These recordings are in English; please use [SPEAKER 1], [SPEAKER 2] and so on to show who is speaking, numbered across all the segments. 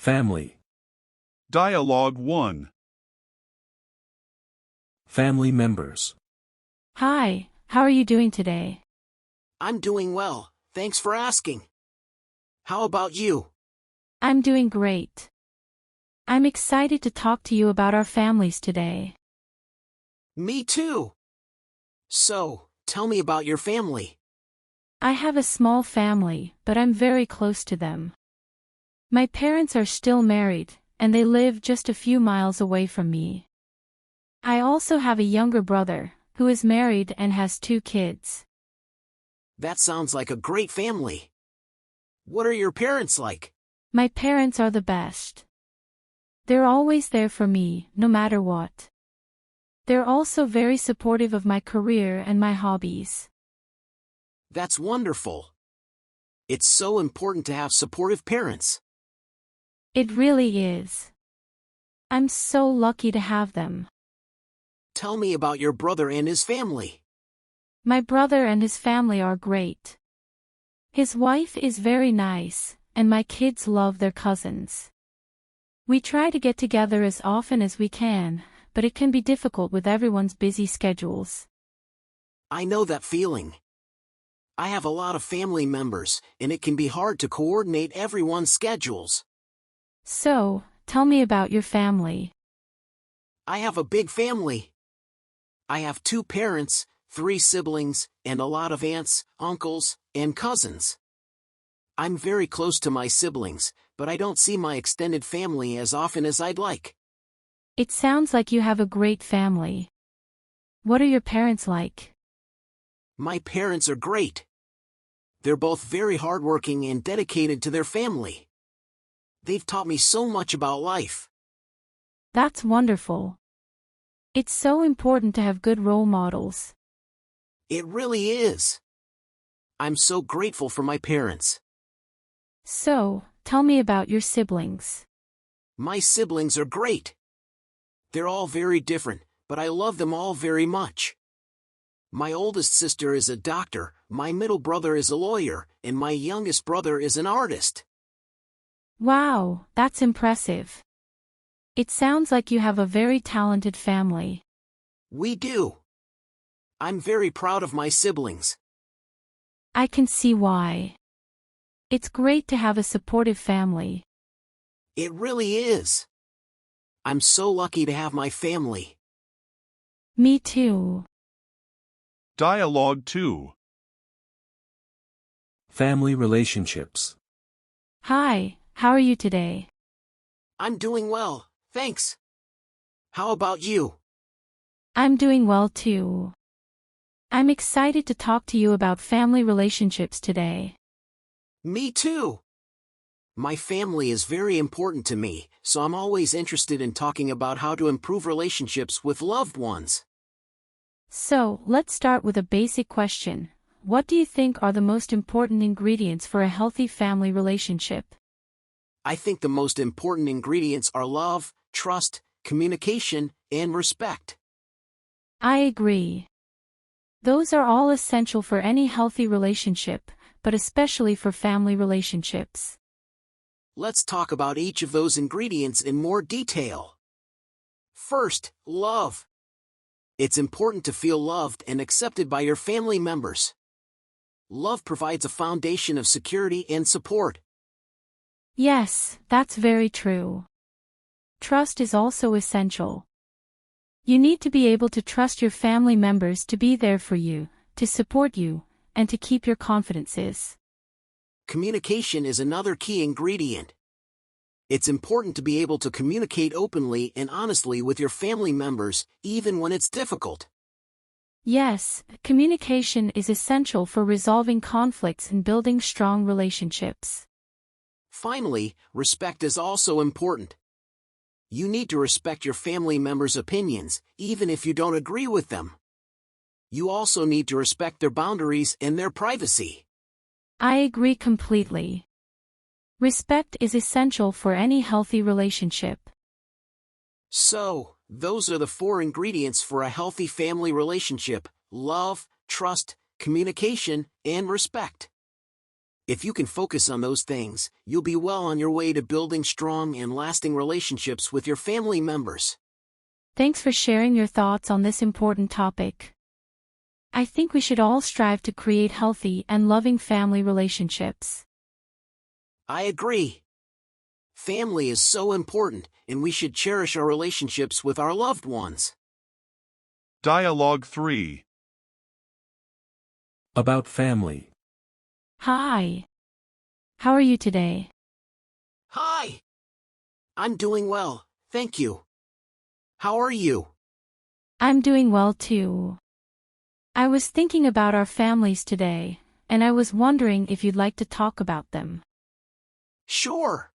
[SPEAKER 1] Family.
[SPEAKER 2] Dialogue 1.
[SPEAKER 1] Family members.
[SPEAKER 3] Hi, how are you doing today?
[SPEAKER 4] I'm doing well, thanks for asking. How about you?
[SPEAKER 3] I'm doing great. I'm excited to talk to you about our families today.
[SPEAKER 4] Me too. So, tell me about your family.
[SPEAKER 3] I have a small family, but I'm very close to them. My parents are still married, and they live just a few miles away from me. I also have a younger brother, who is married and has 2 kids.
[SPEAKER 4] That sounds like a great family. What are your parents like?
[SPEAKER 3] My parents are the best. They're always there for me, no matter what. They're also very supportive of my career and my hobbies.
[SPEAKER 4] That's wonderful. It's so important to have supportive parents.
[SPEAKER 3] It really is. I'm so lucky to have them.
[SPEAKER 4] Tell me about your brother and his family.
[SPEAKER 3] My brother and his family are great. His wife is very nice, and my kids love their cousins. We try to get together as often as we can, but it can be difficult with everyone's busy schedules.
[SPEAKER 4] I know that feeling. I have a lot of family members, and it can be hard to coordinate everyone's schedules.
[SPEAKER 3] So, tell me about your family.
[SPEAKER 4] I have a big family. I have 2 parents, 3 siblings, and a lot of aunts, uncles, and cousins. I'm very close to my siblings, but I don't see my extended family as often as I'd like.
[SPEAKER 3] It sounds like you have a great family. What are your parents like?
[SPEAKER 4] My parents are great. They're both very hardworking and dedicated to their family. They've taught me so much about life.
[SPEAKER 3] That's wonderful. It's so important to have good role models.
[SPEAKER 4] It really is. I'm so grateful for my parents.
[SPEAKER 3] So, tell me about your siblings.
[SPEAKER 4] My siblings are great. They're all very different, but I love them all very much. My oldest sister is a doctor, my middle brother is a lawyer, and my youngest brother is an artist.
[SPEAKER 3] Wow, that's impressive. It sounds like you have a very talented family.
[SPEAKER 4] We do. I'm very proud of my siblings.
[SPEAKER 3] I can see why. It's great to have a supportive family.
[SPEAKER 4] It really is. I'm so lucky to have my family.
[SPEAKER 3] Me too.
[SPEAKER 2] Dialogue 2.
[SPEAKER 1] Family relationships.
[SPEAKER 3] Hi, how are you today?
[SPEAKER 4] I'm doing well, thanks. How about you?
[SPEAKER 3] I'm doing well too. I'm excited to talk to you about family relationships today.
[SPEAKER 4] Me too. My family is very important to me, so I'm always interested in talking about how to improve relationships with loved ones.
[SPEAKER 3] So, let's start with a basic question. What do you think are the most important ingredients for a healthy family relationship?
[SPEAKER 4] I think the most important ingredients are love, trust, communication, and respect.
[SPEAKER 3] I agree. Those are all essential for any healthy relationship, but especially for family relationships.
[SPEAKER 4] Let's talk about each of those ingredients in more detail. First, love. It's important to feel loved and accepted by your family members. Love provides a foundation of security and support.
[SPEAKER 3] Yes, that's very true. Trust is also essential. You need to be able to trust your family members to be there for you, to support you, and to keep your confidences.
[SPEAKER 4] Communication is another key ingredient. It's important to be able to communicate openly and honestly with your family members, even when it's difficult.
[SPEAKER 3] Yes, communication is essential for resolving conflicts and building strong relationships.
[SPEAKER 4] Finally, respect is also important. You need to respect your family members' opinions, even if you don't agree with them. You also need to respect their boundaries and their privacy.
[SPEAKER 3] I agree completely. Respect is essential for any healthy relationship.
[SPEAKER 4] So, those are the 4 ingredients for a healthy family relationship: love, trust, communication, and respect. If you can focus on those things, you'll be well on your way to building strong and lasting relationships with your family members.
[SPEAKER 3] Thanks for sharing your thoughts on this important topic. I think we should all strive to create healthy and loving family relationships.
[SPEAKER 4] I agree. Family is so important, and we should cherish our relationships with our loved ones.
[SPEAKER 2] Dialogue 3.
[SPEAKER 1] About family.
[SPEAKER 3] Hi. How are you today?
[SPEAKER 4] Hi! I'm doing well, thank you. How are you?
[SPEAKER 3] I'm doing well too. I was thinking about our families today, and I was wondering if you'd like to talk about them.
[SPEAKER 4] Sure.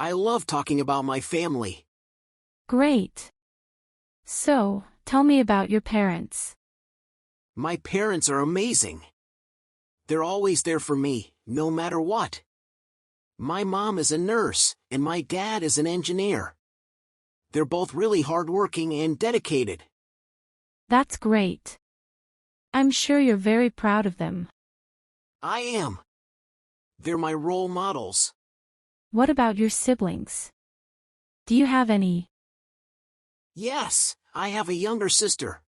[SPEAKER 4] I love talking about my family.
[SPEAKER 3] Great. So, tell me about your parents.
[SPEAKER 4] My parents are amazing. They're always there for me, no matter what. My mom is a nurse, and my dad is an engineer. They're both really hardworking and dedicated.
[SPEAKER 3] That's great. I'm sure you're very proud of them.
[SPEAKER 4] I am. They're my role models.
[SPEAKER 3] What about your siblings? Do you have any?
[SPEAKER 4] Yes, I have a younger sister.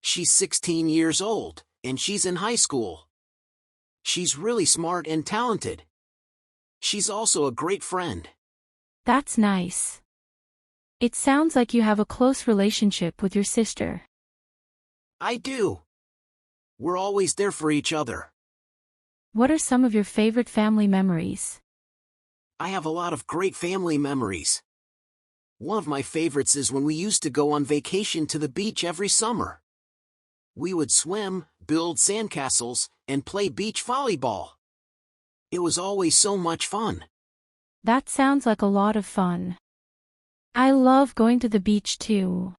[SPEAKER 4] She's 16 years old, and she's in high school. She's really smart and talented. She's also a great friend.
[SPEAKER 3] That's nice. It sounds like you have a close relationship with your sister.
[SPEAKER 4] I do. We're always there for each other.
[SPEAKER 3] What are some of your favorite family memories?
[SPEAKER 4] I have a lot of great family memories. One of my favorites is when we used to go on vacation to the beach every summer. We would swim, build sandcastles, and play beach volleyball. It was always so much fun.
[SPEAKER 3] That sounds like a lot of fun. I love going to the beach too.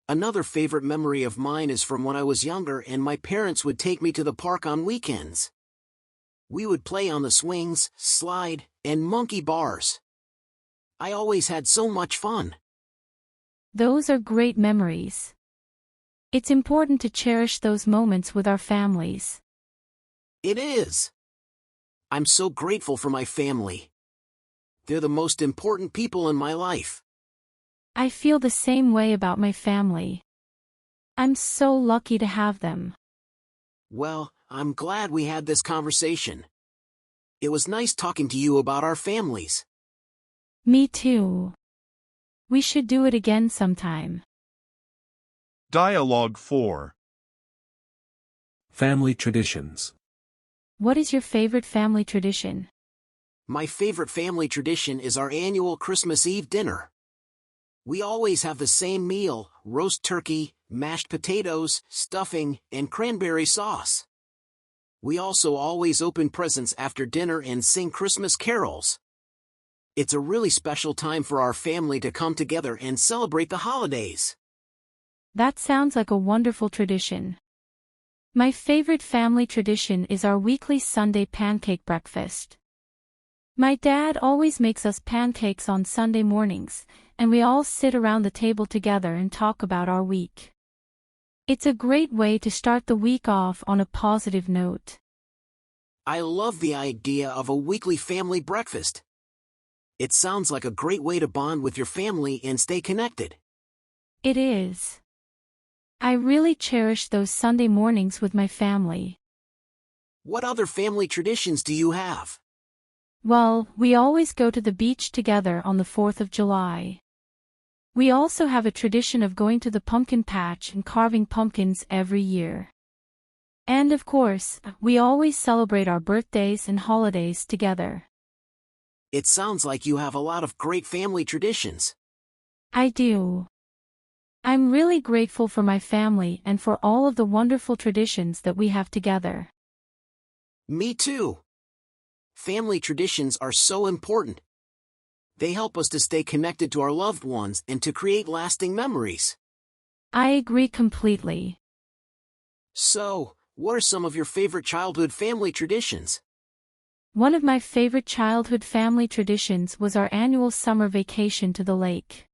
[SPEAKER 4] Another favorite memory of mine is from when I was younger and my parents would take me to the park on weekends. We would play on the swings, slide, and monkey bars. I always had so much fun.
[SPEAKER 3] Those are great memories. It's important to cherish those moments with our families.
[SPEAKER 4] It is. I'm so grateful for my family. They're the most important people in my life.
[SPEAKER 3] I feel the same way about my family. I'm so lucky to have them.
[SPEAKER 4] Well, I'm glad we had this conversation. It was nice talking to you about our families.
[SPEAKER 3] Me too. We should do it again sometime.
[SPEAKER 2] Dialogue 4.
[SPEAKER 1] Family traditions.
[SPEAKER 3] What is your favorite family tradition?
[SPEAKER 4] My favorite family tradition is our annual Christmas Eve dinner. We always have the same meal: roast turkey, mashed potatoes, stuffing, and cranberry sauce. We also always open presents after dinner and sing Christmas carols. It's a really special time for our family to come together and celebrate the holidays.
[SPEAKER 3] That sounds like a wonderful tradition. My favorite family tradition is our weekly Sunday pancake breakfast. My dad always makes us pancakes on Sunday mornings, and we all sit around the table together and talk about our week. It's a great way to start the week off on a positive note.
[SPEAKER 4] I love the idea of a weekly family breakfast. It sounds like a great way to bond with your family and stay connected.
[SPEAKER 3] It is. I really cherish those Sunday mornings with my family.
[SPEAKER 4] What other family traditions do you have?
[SPEAKER 3] Well, we always go to the beach together on the 4th of July. We also have a tradition of going to the pumpkin patch and carving pumpkins every year. And of course, we always celebrate our birthdays and holidays together.
[SPEAKER 4] It sounds like you have a lot of great family traditions.
[SPEAKER 3] I do. I'm really grateful for my family and for all of the wonderful traditions that we have together.
[SPEAKER 4] Me too. Family traditions are so important. They help us to stay connected to our loved ones and to create lasting memories.
[SPEAKER 3] I agree completely.
[SPEAKER 4] So, what are some of your favorite childhood family traditions?
[SPEAKER 3] One of my favorite childhood family traditions was our annual summer vacation to the lake.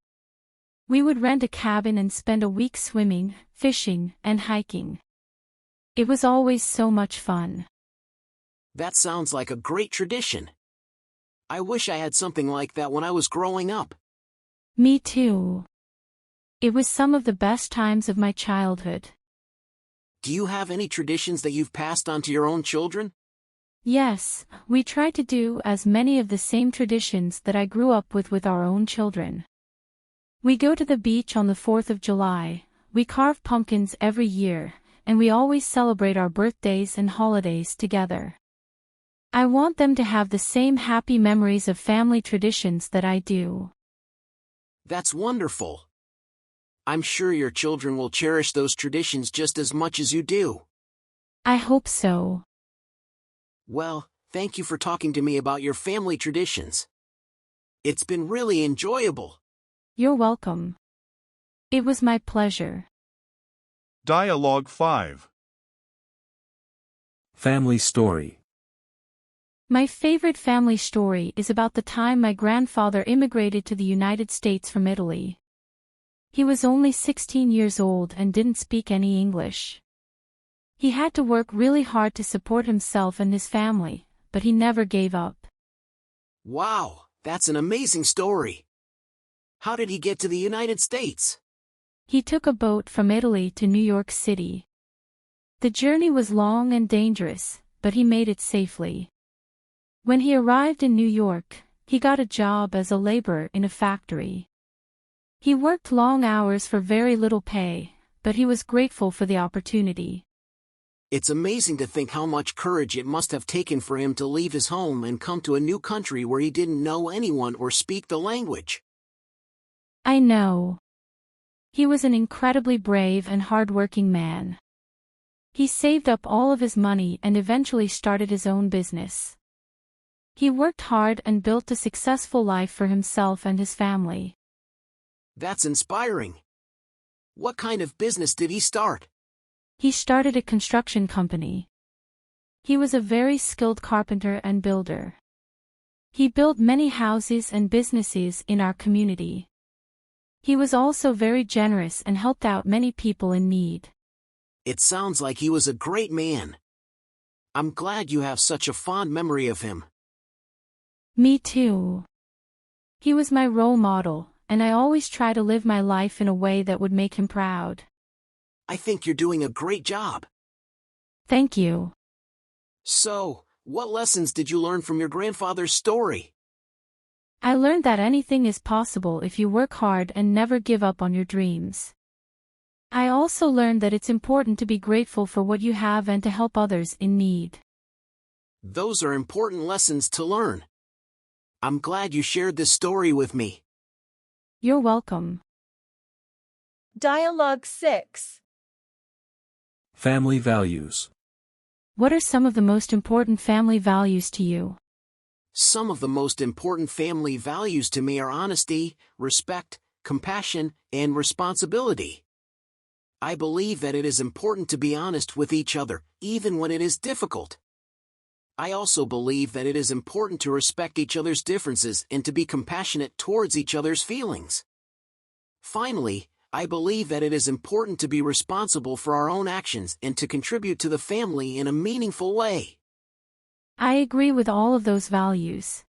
[SPEAKER 3] We would rent a cabin and spend a week swimming, fishing, and hiking. It was always so much fun.
[SPEAKER 4] That sounds like a great tradition. I wish I had something like that when I was growing up.
[SPEAKER 3] Me too. It was some of the best times of my childhood.
[SPEAKER 4] Do you have any traditions that you've passed on to your own children?
[SPEAKER 3] Yes, we try to do as many of the same traditions that I grew up with our own children. We go to the beach on the 4th of July, we carve pumpkins every year, and we always celebrate our birthdays and holidays together. I want them to have the same happy memories of family traditions that I do.
[SPEAKER 4] That's wonderful. I'm sure your children will cherish those traditions just as much as you do.
[SPEAKER 3] I hope so.
[SPEAKER 4] Well, thank you for talking to me about your family traditions. It's been really enjoyable.
[SPEAKER 3] You're welcome. It was my pleasure.
[SPEAKER 2] Dialogue 5.
[SPEAKER 1] Family story.
[SPEAKER 3] My favorite family story is about the time my grandfather immigrated to the United States from Italy. He was only 16 years old and didn't speak any English. He had to work really hard to support himself and his family, but he never gave up.
[SPEAKER 4] Wow, that's an amazing story. How did he get to the United States?
[SPEAKER 3] He took a boat from Italy to New York City. The journey was long and dangerous, but he made it safely. When he arrived in New York, he got a job as a laborer in a factory. He worked long hours for very little pay, but he was grateful for the opportunity.
[SPEAKER 4] It's amazing to think how much courage it must have taken for him to leave his home and come to a new country where he didn't know anyone or speak the language.
[SPEAKER 3] I know. He was an incredibly brave and hard-working man. He saved up all of his money and eventually started his own business. He worked hard and built a successful life for himself and his family.
[SPEAKER 4] That's inspiring. What kind of business did he start?
[SPEAKER 3] He started a construction company. He was a very skilled carpenter and builder. He built many houses and businesses in our community. He was also very generous and helped out many people in need.
[SPEAKER 4] It sounds like he was a great man. I'm glad you have such a fond memory of him.
[SPEAKER 3] Me too. He was my role model, and I always try to live my life in a way that would make him proud.
[SPEAKER 4] I think you're doing a great job.
[SPEAKER 3] Thank you.
[SPEAKER 4] So, what lessons did you learn from your grandfather's story?
[SPEAKER 3] I learned that anything is possible if you work hard and never give up on your dreams. I also learned that it's important to be grateful for what you have and to help others in need.
[SPEAKER 4] Those are important lessons to learn. I'm glad you shared this story with me.
[SPEAKER 3] You're welcome.
[SPEAKER 5] Dialogue 6.
[SPEAKER 1] Family values.
[SPEAKER 3] What are some of the most important family values to you?
[SPEAKER 4] Some of the most important family values to me are honesty, respect, compassion, and responsibility. I believe that it is important to be honest with each other, even when it is difficult. I also believe that it is important to respect each other's differences and to be compassionate towards each other's feelings. Finally, I believe that it is important to be responsible for our own actions and to contribute to the family in a meaningful way.
[SPEAKER 3] I agree with all of those values.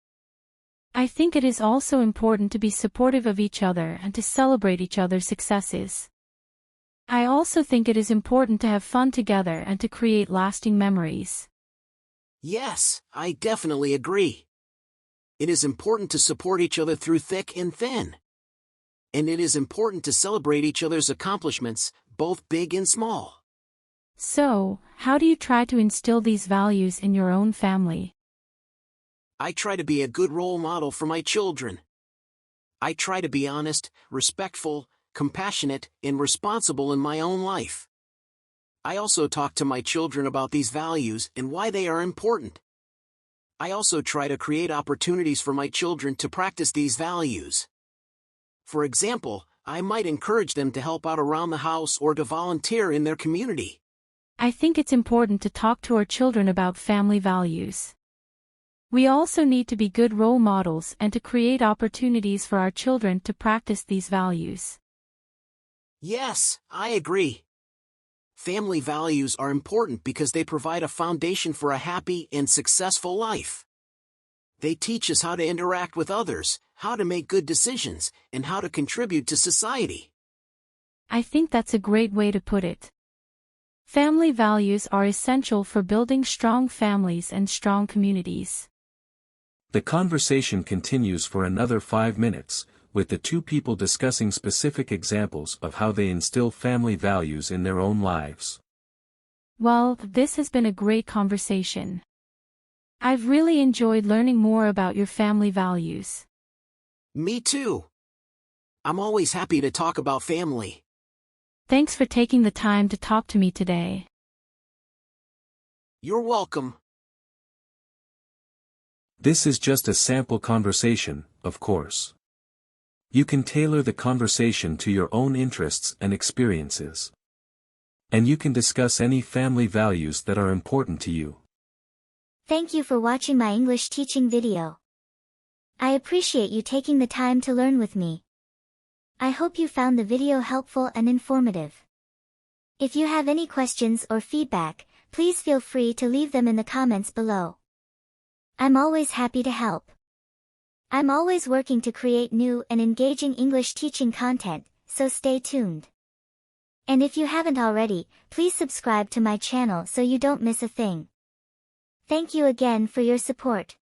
[SPEAKER 3] I think it is also important to be supportive of each other and to celebrate each other's successes. I also think it is important to have fun together and to create lasting memories.
[SPEAKER 4] Yes, I definitely agree. It is important to support each other through thick and thin. And it is important to celebrate each other's accomplishments, both big and small.
[SPEAKER 3] So, how do you try to instill these values in your own family?
[SPEAKER 4] I try to be a good role model for my children. I try to be honest, respectful, compassionate, and responsible in my own life. I also talk to my children about these values and why they are important. I also try to create opportunities for my children to practice these values. For example, I might encourage them to help out around the house or to volunteer in their community.
[SPEAKER 3] I think it's important to talk to our children about family values. We also need to be good role models and to create opportunities for our children to practice these values.
[SPEAKER 4] Yes, I agree. Family values are important because they provide a foundation for a happy and successful life. They teach us how to interact with others, how to make good decisions, and how to contribute to society.
[SPEAKER 3] I think that's a great way to put it. Family values are essential for building strong families and strong communities.
[SPEAKER 1] The conversation continues for another 5 minutes, with the two people discussing specific examples of how they instill family values in their own lives.
[SPEAKER 3] Well, this has been a great conversation. I've really enjoyed learning more about your family values.
[SPEAKER 4] Me too. I'm always happy to talk about family.
[SPEAKER 3] Thanks for taking the time to talk to me today.
[SPEAKER 4] You're welcome.
[SPEAKER 1] This is just a sample conversation, of course. You can tailor the conversation to your own interests and experiences. And you can discuss any family values that are important to you.
[SPEAKER 5] Thank you for watching my English teaching video. I appreciate you taking the time to learn with me. I hope you found the video helpful and informative. If you have any questions or feedback, please feel free to leave them in the comments below. I'm always happy to help. I'm always working to create new and engaging English teaching content, so stay tuned. And if you haven't already, please subscribe to my channel so you don't miss a thing. Thank you again for your support.